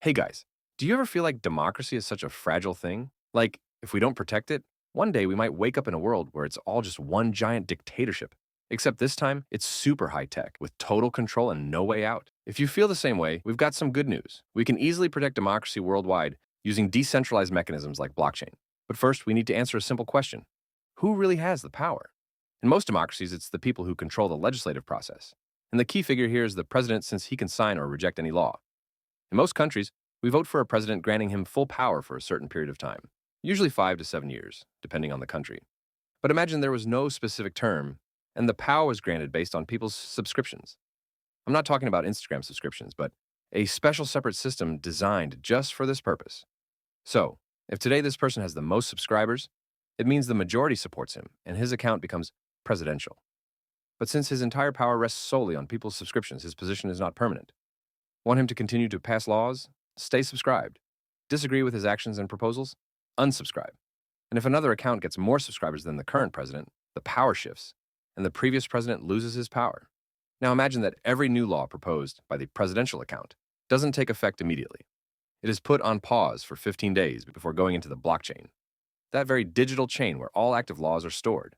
Hey guys, do you ever feel like democracy is such a fragile thing? Like, if we don't protect it, one day we might wake up in a world where it's all just one giant dictatorship. Except this time, it's super high tech with total control and no way out. If you feel the same way, we've got some good news. We can easily protect democracy worldwide using decentralized mechanisms like blockchain. But first, we need to answer a simple question: who really has the power? In most democracies, it's the people who control the legislative process. And the key figure here is the president, since he can sign or reject any law. In most countries, we vote for a president granting him full power for a certain period of time, usually 5 to 7 years, depending on the country. But imagine there was no specific term, and the power was granted based on people's subscriptions. I'm not talking about Instagram subscriptions, but a special separate system designed just for this purpose. So, if today this person has the most subscribers, it means the majority supports him, and his account becomes presidential. But since his entire power rests solely on people's subscriptions, his position is not permanent. Want him to continue to pass laws? Stay subscribed. Disagree with his actions and proposals? Unsubscribe. And if another account gets more subscribers than the current president, the power shifts, and the previous president loses his power. Now imagine that every new law proposed by the presidential account doesn't take effect immediately. It is put on pause for 15 days before going into the blockchain, that very digital chain where all active laws are stored.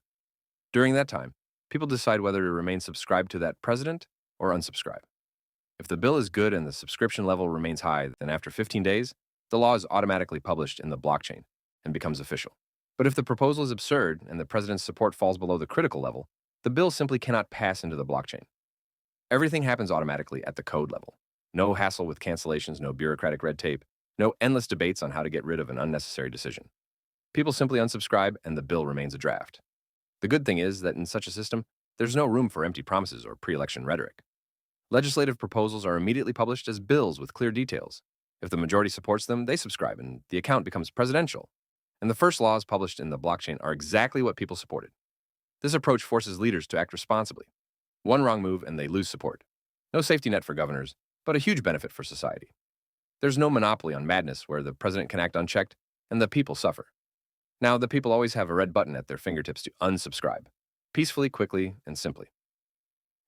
During that time, people decide whether to remain subscribed to that president or unsubscribe. If the bill is good and the subscription level remains high, then after 15 days, the law is automatically published in the blockchain and becomes official. But if the proposal is absurd and the president's support falls below the critical level, the bill simply cannot pass into the blockchain. Everything happens automatically at the code level. No hassle with cancellations, no bureaucratic red tape, no endless debates on how to get rid of an unnecessary decision. People simply unsubscribe and the bill remains a draft. The good thing is that in such a system, there's no room for empty promises or pre-election rhetoric. Legislative proposals are immediately published as bills with clear details. If the majority supports them, they subscribe and the account becomes presidential. And the first laws published in the blockchain are exactly what people supported. This approach forces leaders to act responsibly. One wrong move and they lose support. No safety net for governors, but a huge benefit for society. There's no monopoly on madness where the president can act unchecked and the people suffer. Now, the people always have a red button at their fingertips to unsubscribe, peacefully, quickly, and simply.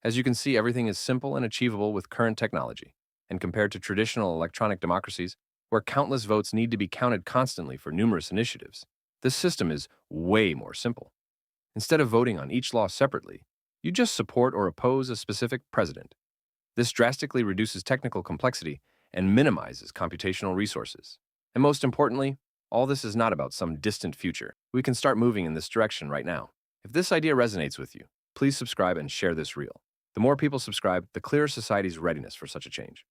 As you can see, everything is simple and achievable with current technology, and compared to traditional electronic democracies, where countless votes need to be counted constantly for numerous initiatives, this system is way more simple. Instead of voting on each law separately, you just support or oppose a specific president. This drastically reduces technical complexity and minimizes computational resources. And most importantly, all this is not about some distant future. We can start moving in this direction right now. If this idea resonates with you, please subscribe and share this reel. The more people subscribe, the clearer society's readiness for such a change.